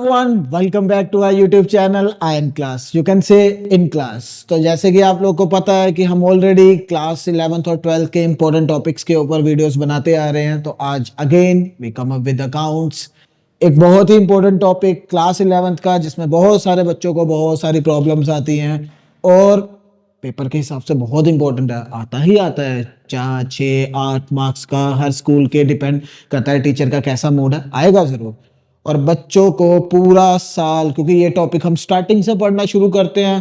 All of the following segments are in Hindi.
everyone, welcome back to our YouTube channel I am class. You can say in class. तो जैसे कि आप लोग को पता है कि हम ऑलरेडी क्लास 11th और 12th के इंपॉर्टेंट टॉपिक्स के ऊपर वीडियोस बनाते आ रहे हैं। तो आज again we come up with accounts, एक बहुत ही इंपॉर्टेंट टॉपिक क्लास 11th का, जिसमें बहुत सारे बच्चों को बहुत सारी प्रॉब्लम्स आती हैं और पेपर के हिसाब से बहुत इंपॉर्टेंट है। आता ही आता है 4, 6, 8 मार्क्स का, हर स्कूल के डिपेंड करता है टीचर का कैसा मूड है, आएगा जरूर। और बच्चों को पूरा साल, क्योंकि ये टॉपिक हम स्टार्टिंग से पढ़ना शुरू करते हैं,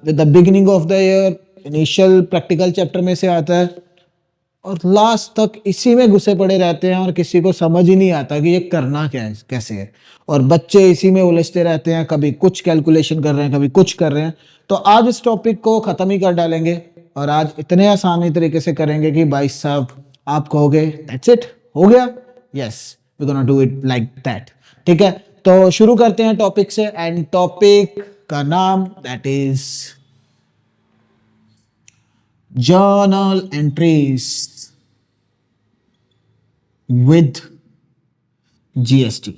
with the beginning of the year, initial practical chapter में से आता है और लास्ट तक इसी में घुसे पड़े रहते हैं और किसी को समझ ही नहीं आता कि ये करना क्या है, कैसे है। और बच्चे इसी में उलझते रहते हैं, कभी कुछ कैलकुलेशन कर रहे हैं, कभी कुछ कर रहे हैं। तो आज इस टॉपिक को ख़त्म ही कर डालेंगे और आज इतने आसानी तरीके से करेंगे कि भाई साहब आप कहोगे दैट्स इट, हो गया। Yes, we gonna do it like that. ठीक है, तो शुरू करते हैं टॉपिक से। एंड टॉपिक का नाम that is journal entries with GST,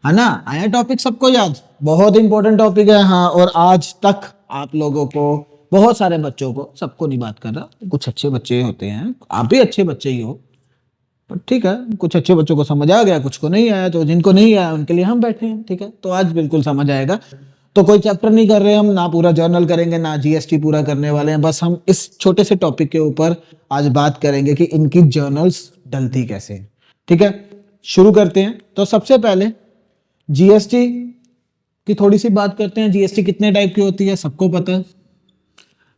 है ना। आया टॉपिक सबको याद? बहुत इंपॉर्टेंट टॉपिक है। हाँ, और आज तक आप लोगों को, बहुत सारे बच्चों को, सबको नहीं बात कर रहा, कुछ अच्छे बच्चे होते हैं, आप भी अच्छे बच्चे ही हो, पर ठीक है, कुछ अच्छे बच्चों को समझ आ गया, कुछ को नहीं आया। तो जिनको नहीं आया उनके लिए हम बैठे हैं, ठीक है। तो आज बिल्कुल समझ आएगा। तो कोई चैप्टर नहीं कर रहे हम, ना पूरा जर्नल करेंगे, ना जीएसटी पूरा करने वाले हैं। बस हम इस छोटे से टॉपिक के ऊपर आज बात करेंगे कि इनकी जर्नल्स डलती कैसे हैं। ठीक है, शुरू करते हैं। तो सबसे पहले जीएसटी की थोड़ी सी बात करते हैं। जीएसटी कितने टाइप की होती है, सबको पता है।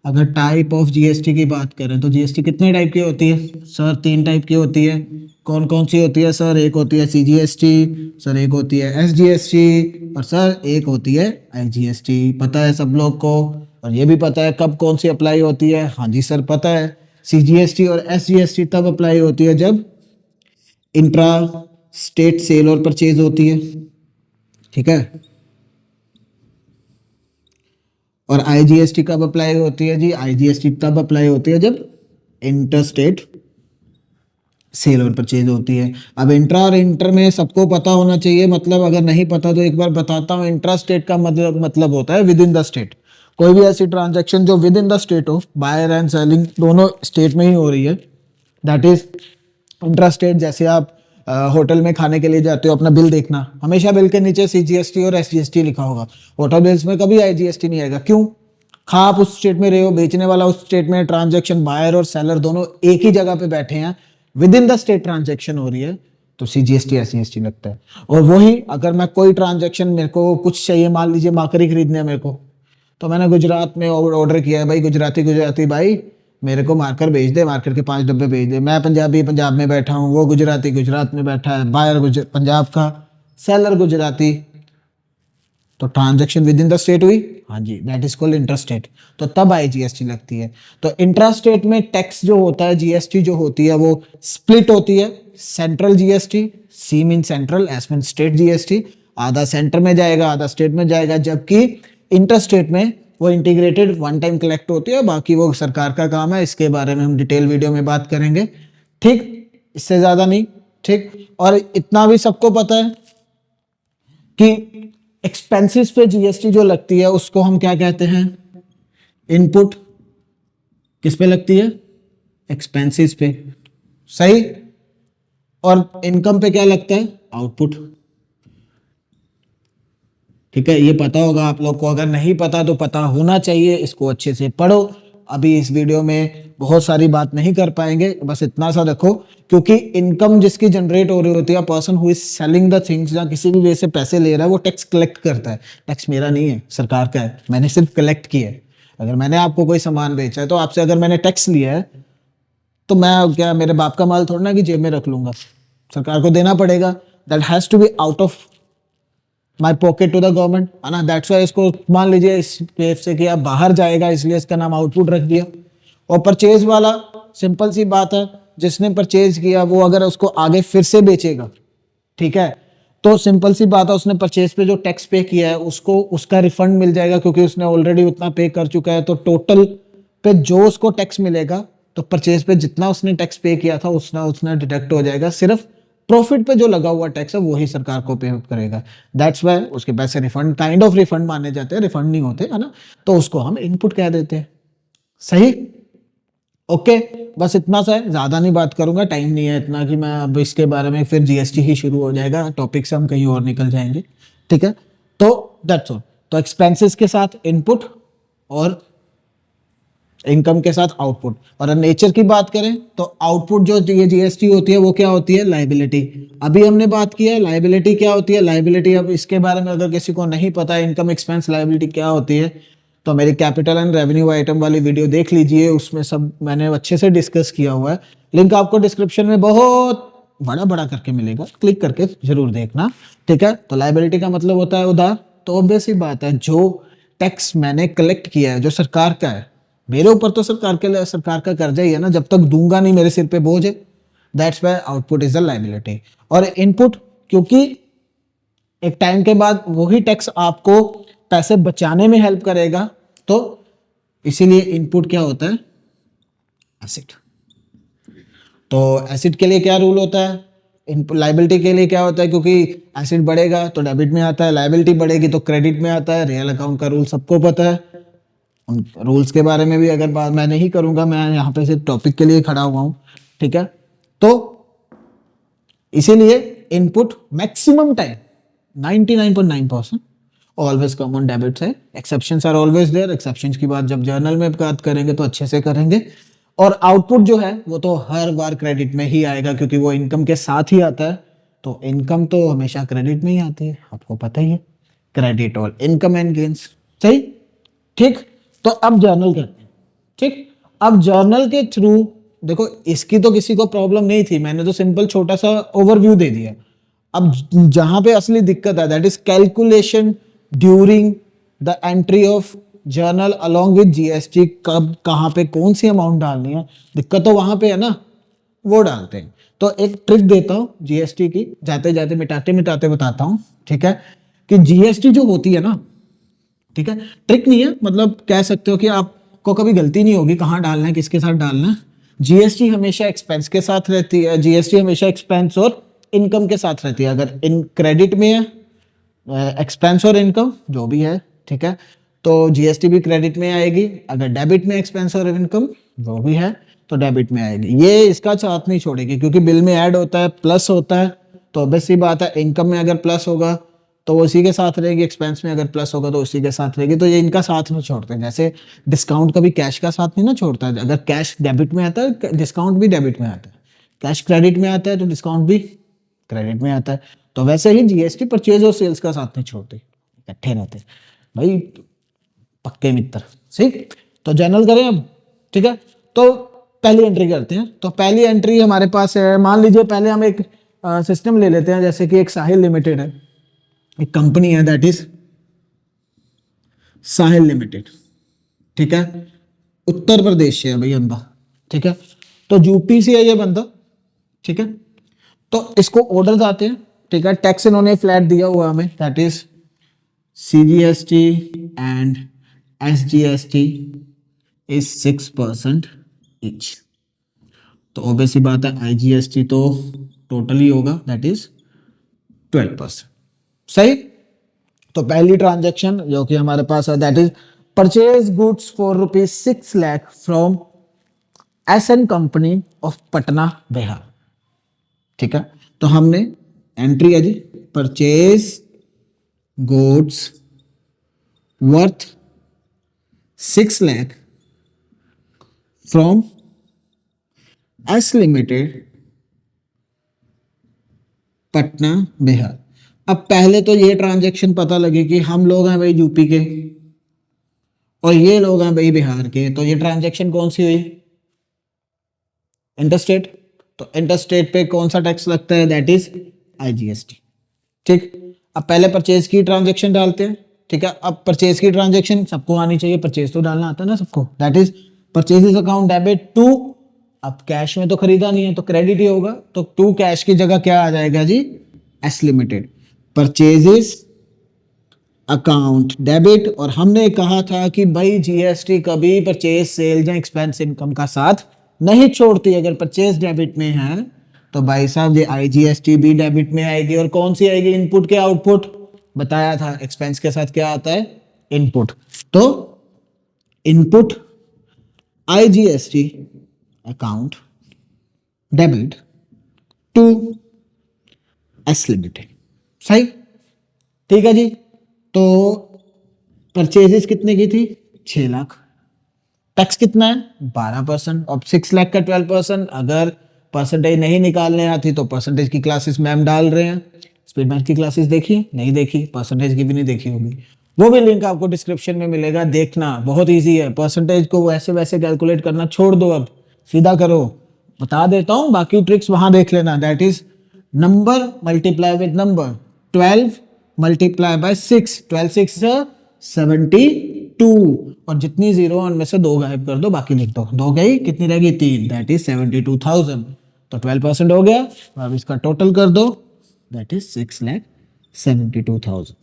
अगर टाइप ऑफ जीएसटी की बात करें तो जीएसटी कितने टाइप की होती है सर? 3 टाइप की होती है। कौन कौन सी होती है सर? एक होती है सीजीएसटी सर, एक होती है एसजीएसटी और सर एक होती है आईजीएसटी। पता है सब लोग को? और ये भी पता है कब कौन सी अप्लाई होती है? हाँ जी सर, पता है। सीजीएसटी और एसजीएसटी तब अप्लाई होती है जब इंट्रा स्टेट सेल और परचेज होती है, ठीक है। और आईजीएसटी कब अप्लाई होती है जी? आईजीएसटी तब अप्लाई होती है जब इंटर स्टेट सेल और परचेज होती है। अब इंट्रा और इंटर में सबको पता होना चाहिए, मतलब अगर नहीं पता तो एक बार बताता हूँ। इंट्रा स्टेट का मतलब होता है विद इन द स्टेट। कोई भी ऐसी ट्रांजैक्शन जो within the state of buyer and selling दोनों स्टेट में ही हो रही है, दैट इज इंट्रा स्टेट। जैसे आप होटल में खाने के लिए जाते हो, अपना बिल देखना, हमेशा बिल के नीचे सीजीएसटी और एसजीएसटी लिखा होगा। होटल बिल्स में कभी आईजीएसटी नहीं आएगा। क्यों? खा आप उस स्टेट में रहे हो, बेचने वाला उस स्टेट में, ट्रांजैक्शन बायर और सेलर दोनों एक ही जगह पे बैठे हैं, with in the state transaction हो रही है, तो सीजीएसटी एसजीएसटी लगता है। और वही अगर मैं कोई ट्रांजैक्शन, मेरे को कुछ चाहिए, मान लीजिए माकड़ी खरीदने है मेरे को, तो मैंने गुजरात में ऑर्डर किया है, भाई गुजराती भाई मेरे को मार्कर भेज दे, मार्कर के 5 डब्बे भेज दे। मैं पंजाबी पंजाब में बैठा हूँ, वो गुजराती गुजरात में बैठा है, बायर पंजाब का, सेलर गुजराती, तो transaction with in the state हुई। हाँ जी, दैट इज कॉल्ड इंट्रास्टेट। तो तब आईजीएसटी लगती है। तो इंट्रास्टेट में टैक्स जो होता है, जीएसटी जो होती है, वो स्प्लिट होती है। Central GST, C mean central, S mean state GST, आधा सेंटर में जाएगा, आधा स्टेट में जाएगा। जबकि इंटरस्टेट में वो इंटीग्रेटेड वन टाइम कलेक्ट होती है, बाकी वो सरकार का काम है। इसके बारे में हम डिटेल वीडियो में बात करेंगे, ठीक, इससे ज्यादा नहीं, ठीक। और इतना भी सबको पता है कि एक्सपेंसेस पे जीएसटी जो लगती है उसको हम क्या कहते हैं? इनपुट। किस पे लगती है? एक्सपेंसेस पे, सही। और इनकम पे क्या लगता है? आउटपुट, ठीक है। ये पता होगा आप लोग को, अगर नहीं पता तो पता होना चाहिए, इसको अच्छे से पढ़ो। अभी इस वीडियो में बहुत सारी बात नहीं कर पाएंगे, बस इतना सा रखो, क्योंकि इनकम जिसकी जनरेट हो रही होती है, person who is selling the things, या किसी भी वे से पैसे ले रहा है, वो टैक्स कलेक्ट करता है। टैक्स मेरा नहीं है, सरकार का है, मैंने सिर्फ कलेक्ट किया है। अगर मैंने आपको कोई सामान बेचा है, तो आपसे अगर मैंने टैक्स लिया है, तो मैं क्या मेरे बाप का माल थोड़ा ना कि जेब में रख लूंगा, सरकार को देना पड़ेगा। That has to be out of my pocket to the government, है ना। दैट्स वाई इसको मान लीजिए इस पेज से कि आप बाहर जाएगा, इसलिए इसका नाम आउटपुट रख दिया। और परचेज वाला, सिंपल सी बात है, जिसने परचेज किया वो अगर उसको आगे फिर से बेचेगा, ठीक है, तो सिंपल सी बात है, उसने परचेज पे जो टैक्स पे किया है उसको उसका रिफंड मिल जाएगा, क्योंकि उसने ऑलरेडी उतना पे कर चुका है। तो टोटल पे जो उसको टैक्स मिलेगा, तो परचेज पे जितना उसने टैक्स पे किया था उतना डिडक्ट हो जाएगा, सिर्फ प्रॉफिट पे जो लगा हुआ टैक्स है वही सरकार को पे करेगा। दैट्स वाई उसके पैसे रिफंड, काइंड ऑफ रिफंड माने जाते हैं, रिफंड नहीं होते है ना, तो उसको हम इनपुट कह देते हैं। सही, ओके। बस इतना सा है, ज्यादा नहीं बात करूंगा, टाइम नहीं है इतना कि मैं अब इसके बारे में, फिर जीएसटी ही शुरू हो जाएगा, टॉपिक से हम कहीं और निकल जाएंगे। ठीक है, तो दैट्स ऑल। तो एक्सपेंसेस के साथ इनपुट और इनकम के साथ आउटपुट। और नेचर की बात करें तो आउटपुट जो ये जीएसटी होती है वो क्या होती है, लाइबिलिटी। अभी हमने बात की है लाइबिलिटी क्या होती है, लाइबिलिटी। अब इसके बारे में अगर किसी को नहीं पता इनकम एक्सपेंस लाइबिलिटी क्या होती है, तो मेरी कैपिटल एंड रेवेन्यू आइटम वाली वीडियो देख लीजिए, उसमें सब मैंने अच्छे से डिस्कस किया हुआ है। लिंक आपको डिस्क्रिप्शन में बहुत बड़ा बड़ा करके मिलेगा, क्लिक करके जरूर देखना। ठीक है, तो लाइबिलिटी का मतलब होता है उधार। तो ऑब्वियस ही बात है, जो टैक्स मैंने कलेक्ट किया है जो सरकार का है, मेरे ऊपर तो सरकार का कर्जा ही है ना, जब तक दूंगा नहीं मेरे सिर पे बोझ है। That's why output is the liability. और इनपुट, क्योंकि एक टाइम के बाद वही टैक्स आपको पैसे बचाने में हेल्प करेगा, तो इसीलिए इनपुट क्या होता है, एसेट। तो एसेट के लिए क्या रूल होता है, लाइबिलिटी के लिए क्या होता है, क्योंकि एसेट बढ़ेगा तो डेबिट में आता है, लाइबिलिटी बढ़ेगी तो क्रेडिट में आता है। रियल अकाउंट का रूल सबको पता है, उन रूल्स के बारे में भी अगर बात मैं नहीं करूंगा, मैं यहाँ पे सिर्फ टॉपिक के लिए खड़ा हुआ हूँ। ठीक है, तो इसीलिए input maximum time 99.9% always come on debit side. Exceptions are always there, exceptions की बात जब जर्नल में बात करेंगे तो अच्छे से करेंगे। और आउटपुट जो है वो तो हर बार क्रेडिट में ही आएगा, क्योंकि वो इनकम के साथ ही आता है। तो इनकम तो हमेशा क्रेडिट में ही आती है, आपको पता ही है, क्रेडिट और इनकम एंड गेन्स। सही, ठीक। तो अब जर्नल करते हैं। ठीक, अब जर्नल के थ्रू देखो, इसकी तो किसी को प्रॉब्लम नहीं थी, मैंने तो सिंपल छोटा सा ओवरव्यू दे दिया। अब जहां पे असली दिक्कत है, that is calculation during the entry of journal along with GST. कब कहां पे कौन सी अमाउंट डालनी है, दिक्कत तो वहां पे है ना, वो डालते हैं। तो एक ट्रिक देता हूं जीएसटी की, जाते जाते मिटाते मिटाते बताता हूं। ठीक है, कि जीएसटी जो होती है ना, ठीक है, ट्रिक नहीं है, मतलब कह सकते हो कि आपको कभी गलती नहीं होगी कहाँ डालना है, किसके साथ डालना है। जीएसटी हमेशा एक्सपेंस के साथ रहती है, जीएसटी हमेशा एक्सपेंस और इनकम के साथ रहती है। अगर इन क्रेडिट में है एक्सपेंस और इनकम जो भी है, ठीक है, तो जीएसटी भी क्रेडिट में आएगी। अगर डेबिट में एक्सपेंस और इनकम जो भी है तो डेबिट में आएगी। ये इसका साथ नहीं छोड़ेगी, क्योंकि बिल में ऐड होता है, प्लस होता है। तो ऑब्वियस सी बात है, इनकम में अगर प्लस होगा तो वो उसी के साथ रहेगी, एक्सपेंस में अगर प्लस होगा तो उसी के साथ रहेगी। तो ये इनका साथ नहीं छोड़ते। जैसे डिस्काउंट कभी कैश का साथ नहीं ना छोड़ता है, अगर कैश डेबिट में आता है डिस्काउंट भी डेबिट में आता है, कैश क्रेडिट में आता है तो डिस्काउंट भी क्रेडिट में आता है। तो वैसे ही जीएसटी परचेज और सेल्स का साथ नहीं छोड़ती, इकट्ठे रहते भाई, पक्के मित्र। सही, तो जर्नल करें अब। ठीक है, तो पहली एंट्री करते हैं। तो पहली एंट्री हमारे पास है, मान लीजिए पहले हम एक सिस्टम ले लेते हैं, जैसे कि एक साहिल लिमिटेड है, एक कंपनी है, दैट इज साहिल लिमिटेड। ठीक है, उत्तर प्रदेश से है भाई बंदा। ठीक है, तो यूपी से है ये बंदा। ठीक है, तो इसको ऑर्डर्स आते हैं। ठीक है, टैक्स इन्होंने फ्लैट दिया हुआ हमें, that is CGST and SGST is 6% each. तो ऑब्वियसली बात है आईजीएसटी तो टोटली होगा, दैट इज 12%। सही, तो पहली ट्रांजैक्शन जो कि हमारे पास है, that is purchase goods for ₹6 lakh from SN company of Patna Bihar. ठीक है, तो हमने एंट्री है जी, purchase goods worth 6 lakh from S limited Patna Bihar. अब पहले तो ये ट्रांजैक्शन पता लगे कि हम लोग हैं भाई यूपी के और ये लोग हैं भाई बिहार के। तो ये ट्रांजैक्शन कौन सी हुई, इंटरस्टेट। तो इंटरस्टेट पे कौन सा टैक्स लगता है, दैट इज आईजीएसटी। ठीक, अब पहले परचेज की ट्रांजैक्शन डालते हैं। ठीक है, अब परचेज की ट्रांजैक्शन सबको आनी चाहिए, परचेज तो डालना आता है ना सबको, that is purchases account debit to. अब कैश में तो खरीदा नहीं है तो क्रेडिट ही होगा, तो टू कैश की जगह क्या आ जाएगा जी, S limited purchases account debit. और हमने कहा था कि भाई जीएसटी कभी परचेज सेल या एक्सपेंस इनकम का साथ नहीं छोड़ती। अगर परचेज डेबिट में है तो भाई साहब ये IGST भी डेबिट में आएगी, और कौन सी आएगी? इनपुट के आउटपुट। बताया था एक्सपेंस के साथ क्या आता है? इनपुट। तो input IGST account debit to S limited. सही, ठीक है जी। तो परचेजेस कितने की थी? 6 लाख। टैक्स कितना है? 12%। अब 6 लाख का 12%, अगर परसेंटेज नहीं निकालने आती तो परसेंटेज की क्लासेस मैम डाल रहे हैं। स्पीड मैथ की क्लासेस देखी? नहीं देखी? परसेंटेज की भी नहीं देखी होगी, वो भी लिंक आपको डिस्क्रिप्शन में मिलेगा, देखना। बहुत इजी है, परसेंटेज को वैसे वैसे कैलकुलेट करना छोड़ दो, अब सीधा करो। बता देता हूं, बाकी ट्रिक्स वहां देख लेना। That is number multiply with number, 12 multiply by 6, 12 6 72, और जितनी जीरो उनमें से 2 गायब कर दो, बाकी लिख दो। 2 गई, कितनी रहेगी? 3, दैट इज 72,000। तो 12% हो गया। अब इसका टोटल कर दो, दैट इज 6,72,000।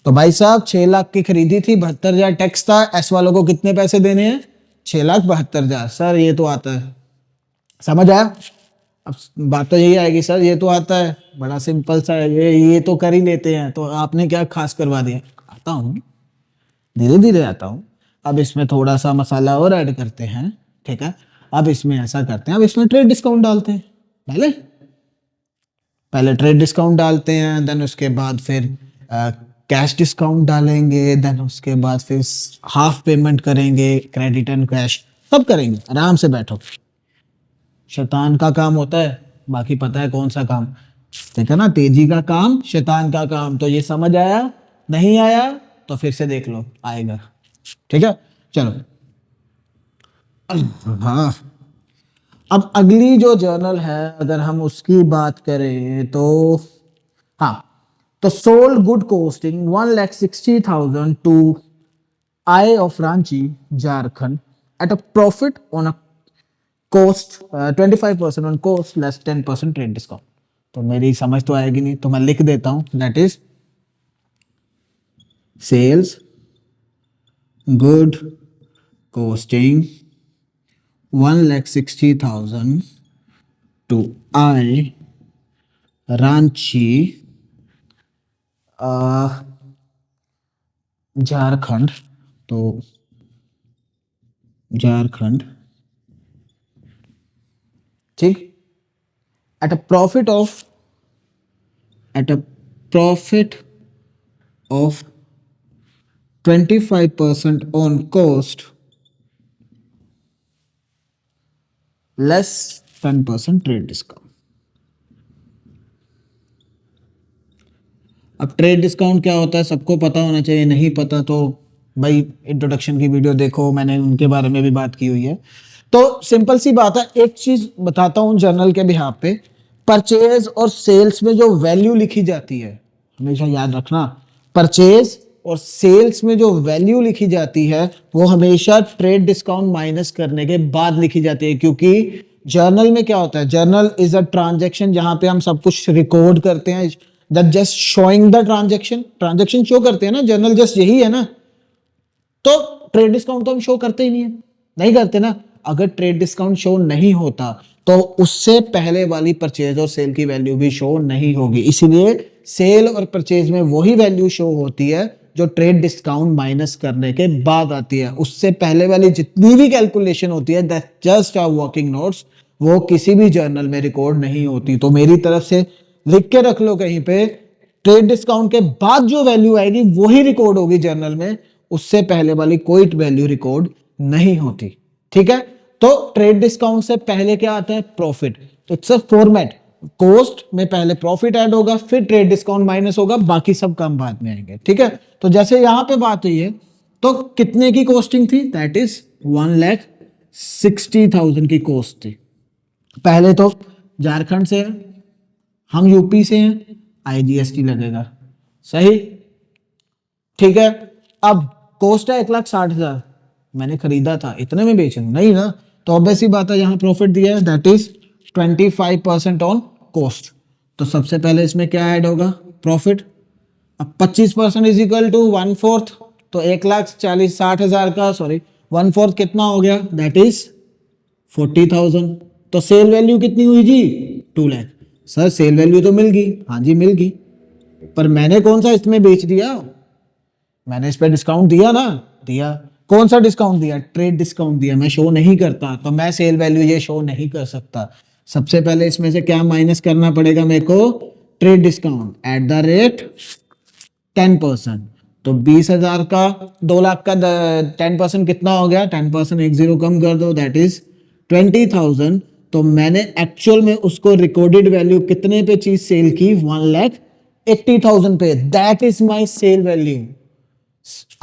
तो भाई साहब 6 लाख की खरीदी थी, 72,000 टैक्स था। एस वालों को कितने पैसे देने हैं? 6,72,000। सर ये तो आता है, समझ आया? अब बात तो यही आएगी, सर ये तो आता है, बड़ा सिंपल सा है, ये तो कर ही लेते हैं, तो आपने क्या खास करवा दिया? आता हूँ, धीरे धीरे आता हूँ। अब इसमें थोड़ा सा मसाला और ऐड करते हैं, ठीक है? अब इसमें ऐसा करते हैं, अब इसमें ट्रेड डिस्काउंट डालते हैं। पहले ट्रेड डिस्काउंट डालते हैं, देन उसके बाद फिर कैश डिस्काउंट डालेंगे, देन उसके बाद फिर हाफ पेमेंट करेंगे, क्रेडिट एंड कैश, सब करेंगे। आराम से बैठो, शैतान का काम होता है, बाकी पता है कौन सा काम। ठीक है ना? तेजी का काम शैतान का काम। तो ये समझ आया? नहीं आया तो फिर से देख लो, आएगा। ठीक है, चलो। हाँ, अब अगली जो जर्नल है अगर हम उसकी बात करें तो, हाँ, तो sold good costing 1,60,000 to I of Ranchi Jharkhand at a profit on a cost 25% on cost less 10% trade discount. तो मेरी समझ तो आएगी नहीं, तो मैं लिख देता हूं, that is sales good costing 1,60,000 to I Ranchi Jharkhand. तो झारखंड, ठीक, at a profit of 25% on cost less 10% trade discount. अब ट्रेड डिस्काउंट क्या होता है सबको पता होना चाहिए, नहीं पता तो भाई इंट्रोडक्शन की वीडियो देखो, मैंने उनके बारे में भी बात की हुई है। तो सिंपल सी बात है, एक चीज बताता हूं जर्नल के बिहाफ पे, परचेज और सेल्स में जो वैल्यू लिखी जाती है, हमेशा याद रखना, परचेज और सेल्स में जो वैल्यू लिखी जाती है वो हमेशा ट्रेड डिस्काउंट माइनस करने के बाद लिखी जाती है। क्योंकि जर्नल में क्या होता है, जर्नल इज अ ट्रांजैक्शन जहां पे हम सब कुछ रिकॉर्ड करते हैं, that just showing the transaction show करते हैं ना, जर्नल जस्ट यही है ना। तो ट्रेड डिस्काउंट तो हम शो करते ही नहीं करते ना। अगर ट्रेड डिस्काउंट शो नहीं होता तो उससे पहले वाली परचेज और सेल की वैल्यू भी शो नहीं होगी। इसीलिए सेल और परचेज में वही वैल्यू शो होती है जो ट्रेड डिस्काउंट माइनस करने के बाद आती है। उससे पहले वाली जितनी भी कैलकुलेशन होती है that just our working notes, वो किसी भी जर्नल में रिकॉर्ड नहीं होती। तो मेरी तरफ से लिख के रख लो कहीं पे, ट्रेड डिस्काउंट के बाद जो वैल्यू आएगी वही रिकॉर्ड होगी जर्नल में, उससे पहले वाली कोई वैल्यू रिकॉर्ड नहीं होती। ठीक है? तो ट्रेड डिस्काउंट से पहले क्या आता है? Profit. It's a format, cost में पहले प्रॉफिट ऐड होगा, फिर ट्रेड डिस्काउंट माइनस होगा, बाकी सब काम बाद में आएंगे। ठीक है? तो जैसे यहां पे बात हुई है, तो कितने की कॉस्टिंग थी? दैट इज 1,60,000 की कॉस्ट थी। पहले तो झारखंड से है, हम यूपी से हैं, IGST लगेगा। सही, ठीक है। अब कॉस्ट है 1,60,000, मैंने खरीदा था, इतने में बेच नहीं ना, तो ऑब्वियस ही बात है यहाँ प्रॉफिट दिया है, दैट इज 25% ऑन कॉस्ट। तो सबसे पहले इसमें क्या ऐड होगा? प्रॉफिट। अब 25% इज इक्वल टू 1/4, तो 1,60,000 का, सॉरी 1/4 कितना हो गया? That is 40,000। तो सेल वैल्यू कितनी हुई जी 2 लाख। सर सेल वैल्यू तो मिल गई, हाँ जी मिल गई, पर मैंने कौन सा इसमें बेच दिया, मैंने इस पे डिस्काउंट दिया ना, दिया। कौन सा डिस्काउंट दिया, ट्रेड डिस्काउंट दिया, मैं शो नहीं करता तो मैं सेल वैल्यू ये शो नहीं कर सकता। सबसे पहले इसमें से क्या माइनस करना पड़ेगा मेरे को, trade discount at the rate 10%। तो 20,000 का 2 लाख का 10% कितना हो गया, 10% एक जीरो कम कर दो, दैट इज 20,000। तो मैंने एक्चुअल में उसको रिकॉर्डेड वैल्यू कितने पे चीज सेल की, 1,80,000 पे, that is my sale value.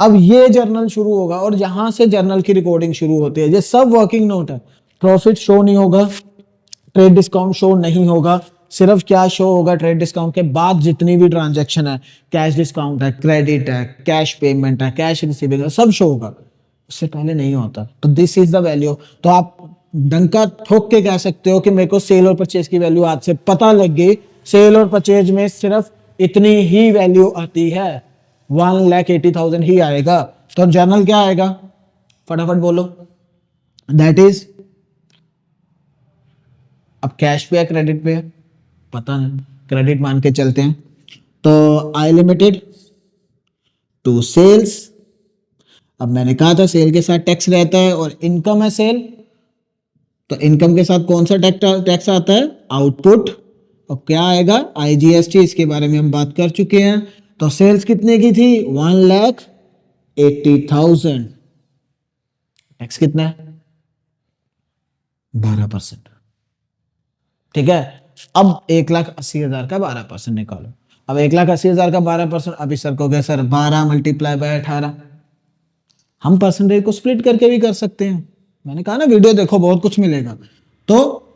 अब ये जर्नल शुरू होगा और यहां से जर्नल की रिकॉर्डिंग शुरू होती है, ये सब वर्किंग नोट है। प्रॉफिट शो नहीं होगा, ट्रेड डिस्काउंट शो नहीं होगा, सिर्फ क्या शो होगा, ट्रेड डिस्काउंट के बाद जितनी भी ट्रांजैक्शन है, कैश डिस्काउंट है, क्रेडिट है, कैश पेमेंट है, कैश रिसीवेबल, सब शो होगा, उससे पहले नहीं होता। तो दिस इज द वैल्यू। तो आप डंका ठोक के कह सकते हो कि मेरे को सेल और परचेज की वैल्यू आज से पता लग गई, सेल और परचेज में सिर्फ इतनी ही वैल्यू आती है, 1,80,000 ही आएगा। तो जर्नल क्या आएगा, फटाफट बोलो, दैट इज, अब कैश पे है क्रेडिट पे है पता नहीं, क्रेडिट मान के चलते हैं। तो आई लिमिटेड टू सेल्स, अब मैंने कहा था सेल के साथ टैक्स रहता है और इनकम है सेल, तो इनकम के साथ कौन सा टैक्स आता है, आउटपुट। और क्या आएगा, आईजीएसटी, इसके बारे में हम बात कर चुके हैं। तो सेल्स कितने की थी, 1,80,000, टैक्स कितना है, 12%। ठीक है, अब 1,80,000 का 12% निकालो। अब 1,80,000 का 12%, अभी सर को क्या सर 12 मल्टीप्लाई बाय 18, हम परसेंटेज को स्प्लिट करके भी कर सकते हैं, मैंने कहा ना वीडियो देखो बहुत कुछ मिलेगा। तो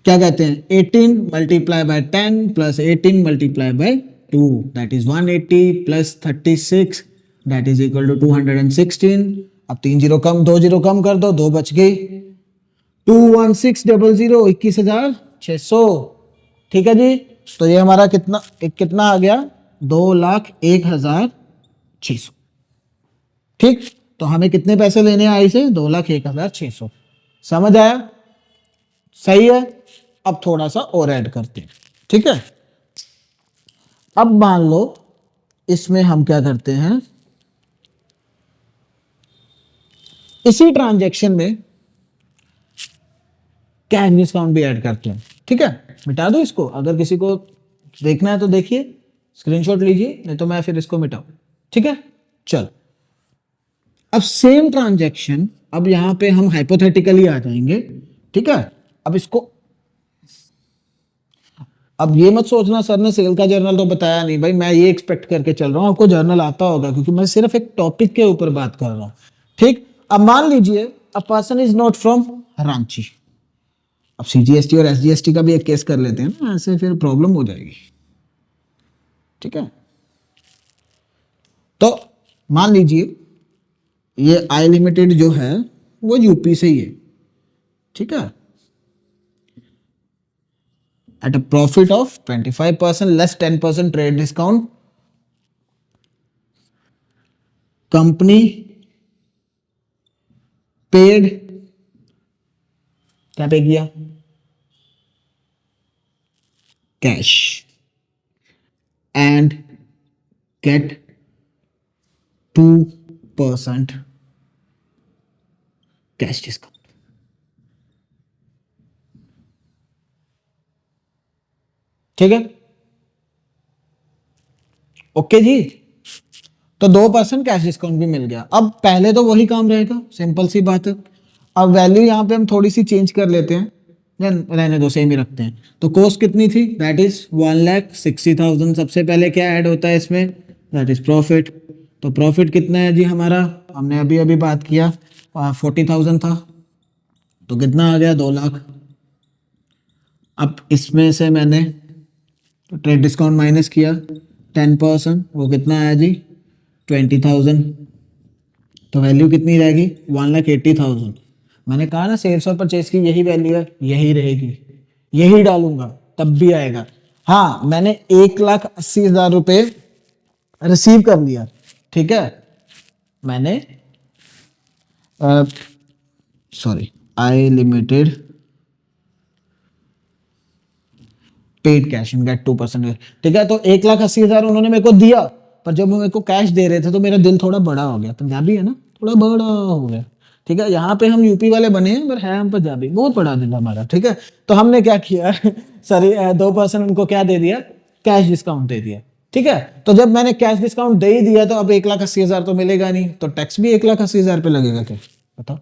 क्या कहते हैं, 18 multiply by 10 plus 18 multiply by 2, that is 180 plus 36, that is equal to 216। अब 3 जीरो कम 2 जीरो कम कर दो, 2 बच गई, 21600, 21,600। ठीक है जी, तो ये हमारा कितना कितना आ गया, 2,01,600। ठीक, तो हमें कितने पैसे लेने आए इसे, 2,01,600। समझ आया, सही है। अब थोड़ा सा और ऐड करते हैं, ठीक है। अब मान लो इसमें हम क्या करते हैं, इसी ट्रांजैक्शन में कैश डिस्काउंट भी ऐड करते हैं, ठीक है। मिटा दो इसको, अगर किसी को देखना है तो देखिए, स्क्रीनशॉट लीजिए, नहीं तो मैं फिर इसको मिटाऊं, ठीक है। चल, अब सेम ट्रांजैक्शन, अब यहां पे हम हाइपोथेटिकली आ जाएंगे, ठीक है। अब इसको, अब ये मत सोचना सर ने सेल का जर्नल तो बताया नहीं, भाई मैं ये एक्सपेक्ट करके चल रहा हूं आपको जर्नल आता होगा, क्योंकि मैं सिर्फ एक टॉपिक के ऊपर बात कर रहा हूं, ठीक। अब मान लीजिए a person is not from Ranchi, अब सीजीएसटी और एसजीएसटी का भी एक केस कर लेते हैं ना, ऐसे फिर प्रॉब्लम हो जाएगी, ठीक है। तो मान लीजिए ये आई लिमिटेड जो है वो यूपी से ही है, ठीक है। At a profit of 25% less 10% trade discount, company paid, क्या पे किया, cash, and get 2% cash discount. ठीक है, ओके जी। तो 2% कैश डिस्काउंट भी मिल गया। अब पहले तो वही काम रहेगा, सिंपल सी बात है। अब वैल्यू यहां पे हम थोड़ी सी चेंज कर लेते हैं, रहने दो सेम ही रखते हैं। तो कॉस्ट कितनी थी, दैट इज 1,60,000। सबसे पहले क्या ऐड होता है इसमें, दैट इज प्रॉफिट। तो प्रॉफिट कितना है जी हमारा, हमने अभी अभी बात किया 40,000 था, तो कितना आ गया, 2 लाख। अब इसमें से मैंने ट्रेड डिस्काउंट माइनस किया 10%, वो कितना आया जी 20,000। तो वैल्यू कितनी रहेगी, 1,80,000। मैंने कहा ना सेल्स और परचेज की यही वैल्यू है, यही रहेगी, यही डालूंगा तब भी आएगा। हाँ, मैंने 1,80,000 रुपये रिसीव कर लिया, ठीक है। मैंने sorry, I limited paid cash and get 2%। ठीक है, तो 1,80,000 उन्होंने मेरे को दिया, पर जब वो मेरे को कैश दे रहे थे तो मेरा दिल थोड़ा बड़ा हो गया, पंजाबी है ना, थोड़ा बड़ा हो गया। ठीक है, यहाँ पे हम यूपी वाले बने हैं पर है हम पंजाबी, बहुत बड़ा दिल हमारा। ठीक है, तो हमने क्या किया सॉरी 2% उनको क्या दे दिया, कैश डिस्काउंट दे दिया। ठीक है, तो जब मैंने कैश डिस्काउंट दे ही दिया तो अब 1,80,000 तो मिलेगा नहीं, तो टैक्स भी 1,80,000 पे लगेगा क्या, बताओ।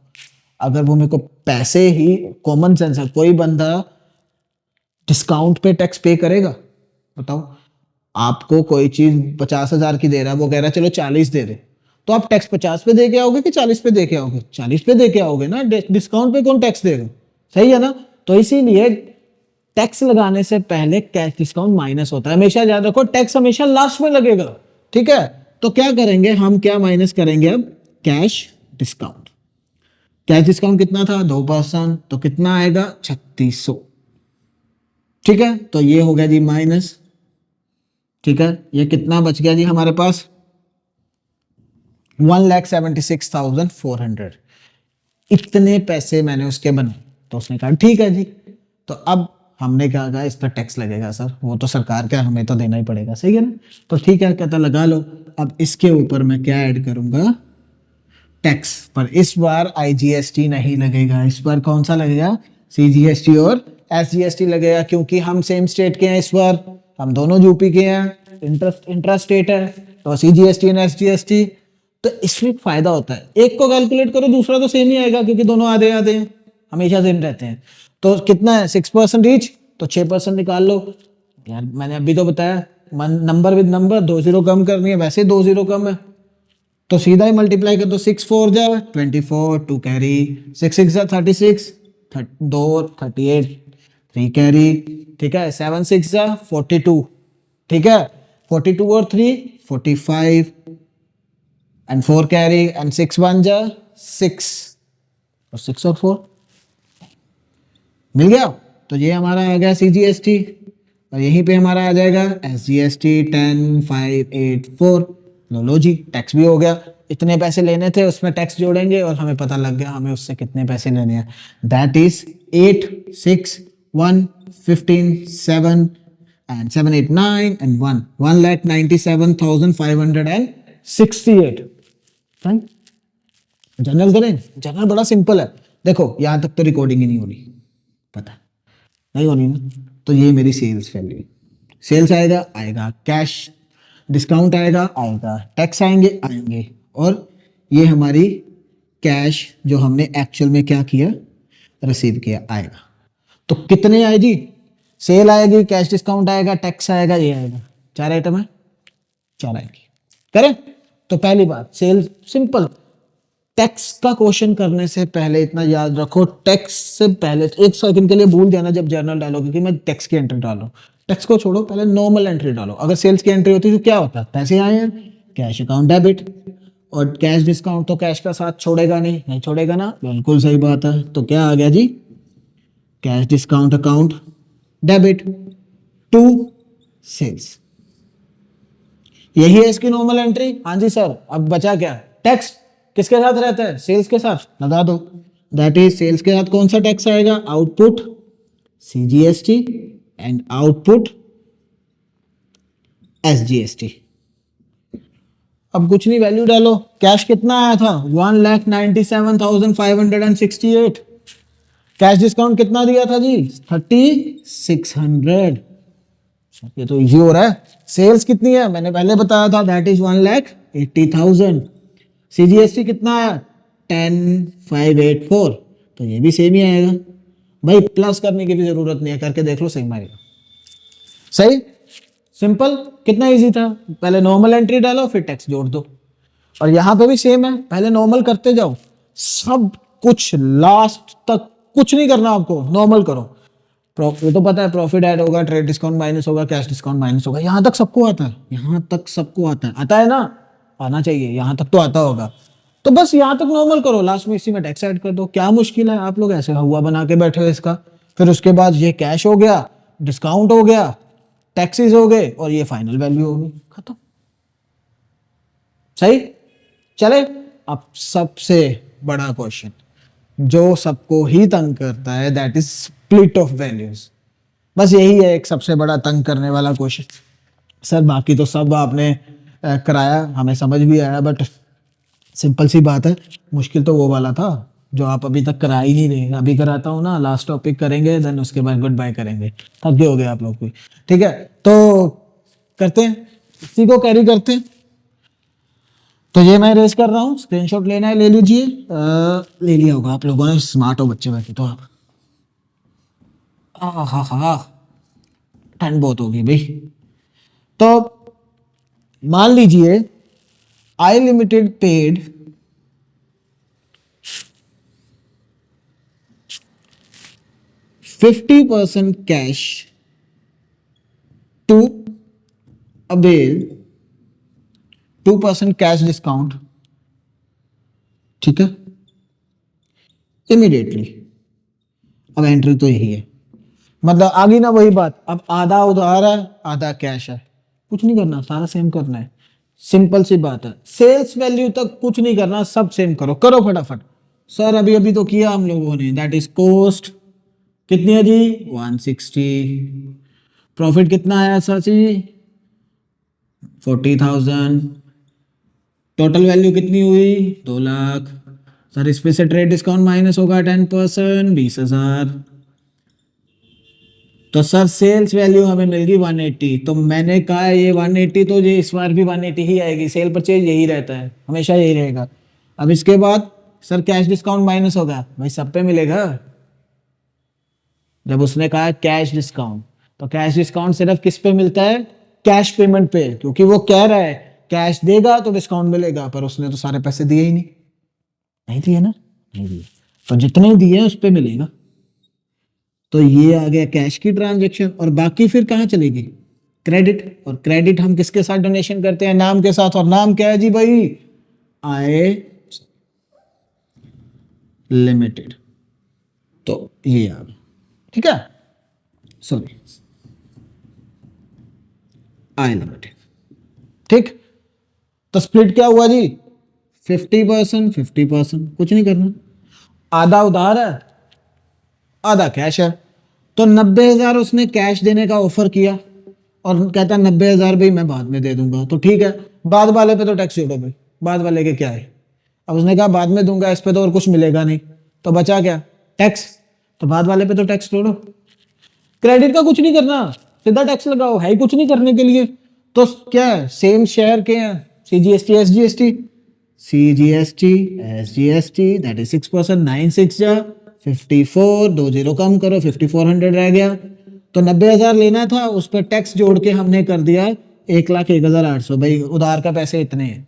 अगर वो मेरे को पैसे ही, कॉमन सेंस है, कोई बंदा डिस्काउंट पे टैक्स पे करेगा, बताओ। आपको कोई चीज 50,000 की दे रहा है, वो कह रहा है चलो 40 दे दे, तो आप टैक्स 50 पे दे के आओगे कि 40 पे दे के आओगे, 40 पे दे के आओगे ना, डिस्काउंट पे कौन टैक्स देगा, सही है ना। तो इसीलिए टैक्स लगाने से पहले कैश डिस्काउंट माइनस होता है, हमेशा याद रखो, टैक्स हमेशा लास्ट में लगेगा। ठीक है, तो क्या करेंगे हम, क्या माइनस करेंगे अब, कैश डिस्काउंट। कैश डिस्काउंट कितना था, 2%, तो कितना आएगा 3,600। ठीक है, तो ये हो गया जी माइनस। ठीक है, ये कितना बच गया जी हमारे पास, 1,76,400। इतने पैसे मैंने उसके बनाए, तो उसने कहा ठीक है जी। तो अब हमने क्या कहा, इस पर टैक्स लगेगा सर, वो तो सरकार का, हमें तो देना ही पड़ेगा, सही है ना। तो ठीक है, कहता लगा लो। अब इसके ऊपर मैं क्या ऐड करूंगा, टैक्स, पर इस बार आईजीएसटी नहीं लगेगा, इस बार कौन सा लगेगा, सीजीएसटी और एसजीएसटी लगेगा, क्योंकि हम सेम स्टेट के हैं, इस बार हम दोनों यूपी के हैं, इंट्रा स्टेट है, तो सीजीएसटी एंड एसजीएसटी। तो इसमें फायदा होता है, एक को कैलकुलेट करो दूसरा तो सेम ही आएगा, क्योंकि दोनों आधे आधे हैं, हमेशा सेम रहते हैं। तो कितना है, 6% ईच, तो 6% निकाल लो। यार मैंने अभी तो बताया, नंबर विद नंबर, 2 जीरो कम करनी है, वैसे 2 जीरो कम है, तो सीधा ही मल्टीप्लाई कर दो, 6 4 जा 24, 2 कैरी, 6 6 जा 36, 2 38, 3 कैरी। ठीक है, 7 6 जा 42। ठीक है, 42 और 3 45, एंड 4 कैरी, एंड 6 1 जा 6, और 6 और 4 मिल गया। तो ये हमारा आ गया सीजीएसटी, और यहीं पे हमारा आ जाएगा एसजीएसटी 10,584। लो जी, टैक्स भी हो गया, इतने पैसे लेने थे उसमें टैक्स जोड़ेंगे और हमें पता लग गया हमें उससे कितने पैसे लेने हैं। That is 8 6 1 15 7 and 7 8 9 and 1 1,97,568। Right, general करें, जनरल बड़ा सिंपल है। देखो यहाँ तक तो रिकॉर्डिंग ही नहीं होनी, पता नहीं होनी ना। तो ये मेरी सेल्स वैल्यू, सेल्स आएगा, कैश डिस्काउंट आएगा, टैक्स आएंगे, और ये हमारी कैश जो हमने एक्चुअल में क्या किया, रिसीव किया, आएगा। तो कितने आए जी, सेल आएगी, कैश डिस्काउंट आएगा, टैक्स आएगा, ये आएगा, 4 आइटम है, 4 आएंगे। करें, तो पहली बात सेल सिंपल। टैक्स का क्वेश्चन करने से पहले इतना याद रखो, टैक्स से पहले एक सेकंड के लिए भूल जाना जब जर्नल डालोगे कि मैं टैक्स की एंट्री डालो, टैक्स को छोड़ो, पहले नॉर्मल एंट्री डालो। अगर सेल्स की एंट्री होती तो क्या होता, पैसे आए हैं, कैश अकाउंट डेबिट, और कैश डिस्काउंट तो कैश का साथ छोड़ेगा नहीं छोड़ेगा ना, बिल्कुल सही बात है। तो क्या आ गया जी, cash discount account debit to sales, यही है इसकी नॉर्मल एंट्री। हाँ जी सर, अब बचा क्या, टैक्स किसके साथ रहता है, सेल्स के साथ, लगा दो। दैट इज सेल्स के साथ कौन सा टैक्स आएगा, output CGST and output SGST. अब कुछ नहीं, वैल्यू डालो, कैश कितना आया था 1,97,568, कैश डिस्काउंट कितना दिया था जी 3,600। ये तो इजी हो रहा है। सेल्स कितनी है मैंने पहले बताया था, दैट इज 1,80,000। सीजीएसटी कितना आया 10,584, तो ये भी सेम ही आएगा भाई, प्लस करने की भी जरूरत नहीं है, करके देख लो, सेम आएगा। सही, सिंपल, कितना इजी था। पहले नॉर्मल एंट्री डालो, फिर टैक्स जोड़ दो, और यहां पे भी सेम है, पहले नॉर्मल करते जाओ, सब कुछ लास्ट तक कुछ नहीं करना आपको, नॉर्मल करो। ये तो पता है, प्रॉफिट ऐड होगा, ट्रेड डिस्काउंट माइनस होगा, कैश डिस्काउंट माइनस होगा, यहां तक सबको आता है, यहां तक सबको आता है ना, आना चाहिए, यहां तक तो आता होगा। तो बस यहां तक नॉर्मल करो, लास्ट में इसी में टैक्स ऐड कर दो, क्या मुश्किल है। आप लोग ऐसे हुआ बना के बैठे हो इसका। फिर उसके बाद ये कैश हो गया, डिस्काउंट हो गया, टैक्सेस हो गए, और ये फाइनल वैल्यू होगी, खत्म। सही, चले। अब सबसे बड़ा क्वेश्चन जो सबको ही तंग करता है, that is split of values. बस यही है एक सबसे बड़ा तंग करने वाला क्वेश्चन सर। बाकी तो सब आपने कराया, हमें समझ भी आया, बट सिंपल सी बात है, मुश्किल तो वो वाला था जो आप अभी तक करा ही नहीं रहे। अभी कराता हूँ ना, लास्ट टॉपिक करेंगे, देन उसके बाद गुड बाय करेंगे। थक गए हो गए आप लोग भी। ठीक है, तो करते हैं, इसी को कैरी करते हैं। तो ये मैं रेस कर रहा हूँ, स्क्रीनशॉट लेना है ले लीजिए। ले लिया होगा आप लोगों ने, स्मार्ट हो बच्चे वैसे तो आप। हाँ हाँ हाँ, ठंड बहुत होगी भाई। तो मान लीजिए I limited paid 50% cash to avail 2% cash discount, ठीक है, इमीडिएटली। अब एंट्री तो यही है, मतलब आगे ना वही बात, अब आधा उधार है आधा कैश है, कुछ नहीं करना, सारा सेम करना है। सिंपल सी बात है, सेल्स वैल्यू तक कुछ नहीं करना, सब सेम करो, करो फटाफट। सर अभी अभी तो किया हम लोगों ने, दैट इज कॉस्ट कितनी है जी 160, प्रॉफिट कितना आया सर जी 40,000, टोटल वैल्यू कितनी हुई 2 लाख। सर इस पे से ट्रेड डिस्काउंट माइनस होगा 10%, 20,000। तो सर सेल्स वैल्यू हमें मिल गई 180। तो मैंने कहा ये 180, तो ये इस बार भी 180 ही आएगी, सेल परचेज यही रहता है, हमेशा यही रहेगा। अब इसके बाद सर कैश डिस्काउंट माइनस होगा, भाई सब पे मिलेगा। जब उसने कहा कैश डिस्काउंट, तो कैश डिस्काउंट सिर्फ किस पे मिलता है, कैश पेमेंट पे, क्योंकि वो कह रहा है कैश देगा तो डिस्काउंट मिलेगा, पर उसने तो सारे पैसे दिए ही नहीं, नहीं दिए ना, नहीं दिए, तो जितने दिए उस पे मिलेगा। तो ये आ गया कैश की ट्रांजेक्शन, और बाकी फिर कहाँ चलेगी, क्रेडिट। और क्रेडिट हम किसके साथ डोनेशन करते हैं, नाम के साथ, और नाम क्या है जी भाई, आए लिमिटेड। तो ये आ गया, ठीक है, सॉरी आई लिमिटेड, ठीक। तो स्प्लिट क्या हुआ जी 50%, 50%, कुछ नहीं करना, आधा उधार है आधा कैश है। तो 90,000 उसने कैश देने का ऑफर किया, और कहता 90,000 भाई मैं बाद में दे दूंगा, तो ठीक है, बाद वाले पे तो टैक्स जोड़ो भाई, बाद वाले के क्या है। अब उसने कहा बाद में दूंगा, इस पे तो और कुछ मिलेगा नहीं, तो बचा क्या, टैक्स। तो बाद वाले पे तो टैक्स जोड़ो। क्रेडिट का कुछ नहीं करना, सीधा टैक्स लगाओ, है ही कुछ नहीं करने के लिए। तो क्या है, सेम शेयर के हैं, CGST SGST, CGST SGST, that is 6%, 9 6 जा 54, 2 जीरो कम करो 5400 रह गया। तो 90,000 लेना था, उस पर टैक्स जोड़ के हमने कर दिया 1,01,800, भाई उधार का पैसे इतने हैं।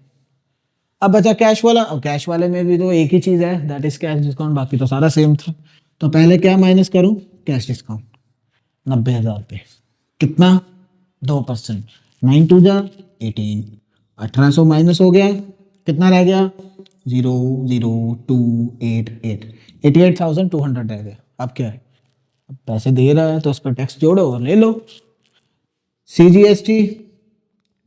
अब बचा कैश वाला, अब कैश वाले में भी तो एक ही चीज है, दैट इज कैश डिस्काउंट, बाकी तो सारा सेम था। तो पहले क्या माइनस करूं, कैश डिस्काउंट 90,000 पे कितना 2%, 9 2 जा 18, 1800 माइनस हो गया, कितना रह गया 00288, 88,200 रह गया। अब क्या है, अब पैसे दे रहा है तो उस पर टैक्स जोड़ो और ले लो। CGST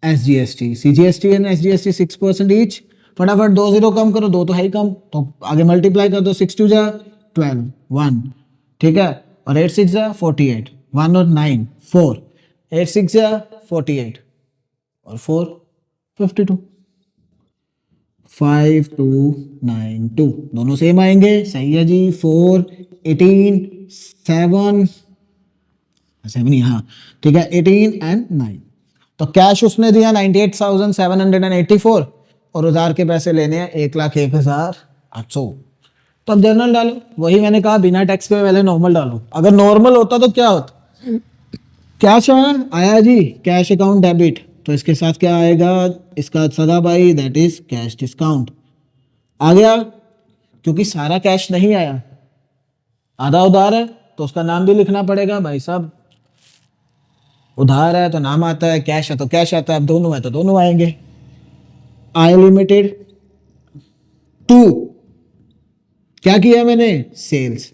SGST, CGST and SGST 6% each, फटाफट 2 जीरो कम करो, 2 तो है ही कम, तो आगे मल्टीप्लाई कर दो, 6 2 जा 12 1, ठीक है, और 8 6 जा 48, 1 और 9 4, 8 6 जा 48 और 4 52, 5292 दोनों सेम आएंगे, सही है जी। 4 18 7 7 ही, हाँ ठीक है, 18 एंड 9। तो कैश उसने दिया 98,784, और उधार के पैसे लेने हैं 1,01,800। तो अब जनरल डालो, वही मैंने कहा बिना टैक्स के पहले नॉर्मल डालो। अगर नॉर्मल होता तो क्या होता, कैश आया जी, कैश अकाउंट डेबिट, तो इसके साथ क्या आएगा, इसका सगा भाई दैट इज कैश डिस्काउंट आ गया, क्योंकि सारा कैश नहीं आया, आधा उधार है, तो उसका नाम भी लिखना पड़ेगा भाई साहब। उधार है तो नाम आता है, कैश है तो कैश आता है, अब दोनों है तो दोनों आएंगे। आई लिमिटेड टू, क्या किया मैंने, सेल्स,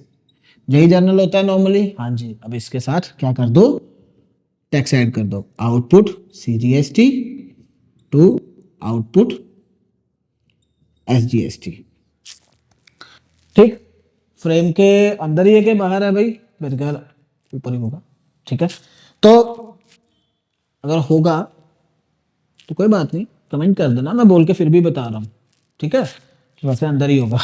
यही जर्नल होता है नॉर्मली, हाँ जी। अब इसके साथ क्या कर दो, टैक्स ऐड कर दो, output CGST to output SGST, ठीक। फ्रेम के अंदर ही है कि बाहर है भाई, मेरे ख्याल ऊपर ही होगा, ठीक है, तो अगर होगा तो कोई बात नहीं, कमेंट कर देना, मैं बोल के फिर भी बता रहा हूँ, ठीक है, वैसे अंदर ही होगा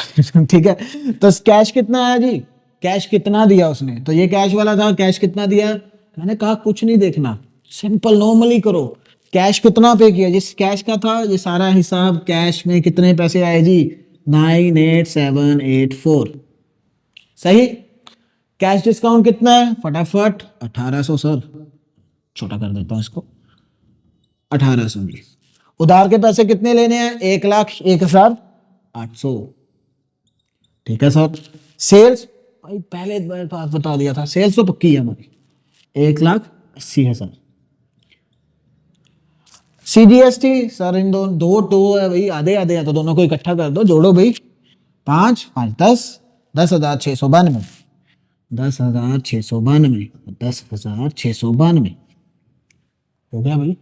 ठीक है। तो कैश कितना आया जी, कैश कितना दिया उसने, तो ये कैश वाला था, कैश कितना दिया, मैंने कहा कुछ नहीं देखना, सिंपल नॉर्मली करो, कैश कितना पे किया, जिस कैश का था ये सारा हिसाब, कैश में कितने पैसे आए जी, 98784, सही। कैश डिस्काउंट कितना है, फटाफट 1800 सर, छोटा कर देता हूं इसको, 1800 जी। उधार के पैसे कितने लेने हैं, 1,01,800, ठीक है सर। सेल्स भाई पहले बात बता दिया था, सेल्स तो पक्की है हमारी, 1,80,000। सीजीएसटी सर इन दो दो टो है भाई, आधे आधे है तो दोनों को इकट्ठा कर दो, जोड़ो भाई, 5 5 10,692, 10,692, 10,692 हो गया भाई,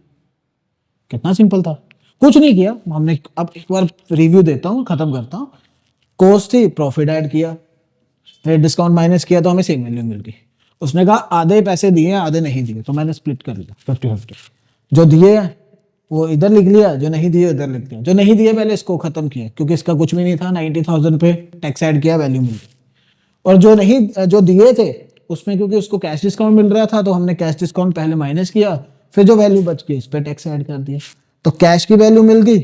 कितना सिंपल था, कुछ नहीं किया हमने। अब एक बार रिव्यू देता हूँ, खत्म करता हूँ। कॉस्ट थी, प्रॉफिट ऐड किया, फिर डिस्काउंट माइनस किया तो हमें सेम वैल्यू मिल गई। उसने कहा आधे पैसे दिए आधे नहीं दिए, तो मैंने स्प्लिट कर लिया 50-50, जो दिए वो इधर लिख लिया, जो नहीं दिए इधर लिख दिया। जो नहीं दिए पहले इसको खत्म किया, क्योंकि इसका कुछ भी नहीं था, 90,000 पे टैक्स ऐड किया, वैल्यू मिल गई। और जो नहीं, जो दिए थे उसमें क्योंकि उसको कैश डिस्काउंट मिल रहा था, तो हमने कैश डिस्काउंट पहले माइनस किया, फिर जो वैल्यू बच गई इस पर टैक्स ऐड कर दिया। तो कैश की वैल्यू मिल गई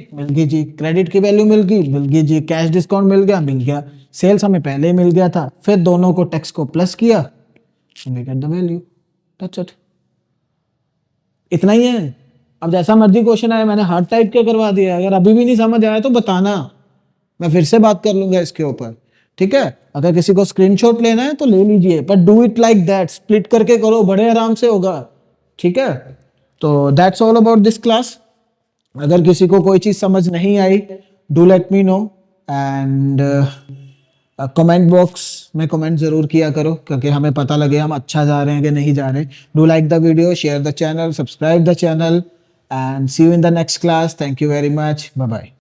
जी, क्रेडिट की वैल्यू मिल गई जी, कैश डिस्काउंट मिल गया, सेल्स हमें पहले ही मिल गया था, फिर दोनों को टैक्स को प्लस किया, get the value, that's it, इतना ही है। अब जैसा मर्जी क्वेश्चन आए, मैंने हार्ड टाइप के करवा दिया, अगर अभी भी नहीं समझ आया तो बताना, मैं फिर से बात कर लूंगा इसके ऊपर, ठीक है। अगर किसी को स्क्रीनशॉट लेना है तो ले लीजिए, but do it like that, split करके करो, बड़े आराम से होगा, ठीक है। तो that's all about this class. अगर किसी को कोई चीज समझ नहीं आई, do let me know, and comment box में कमेंट जरूर किया करो, क्योंकि हमें पता लगे हम अच्छा जा रहे हैं कि नहीं जा रहे। Do like the video, share the channel, subscribe the channel, and see you in the next class. Thank you very much. Bye bye.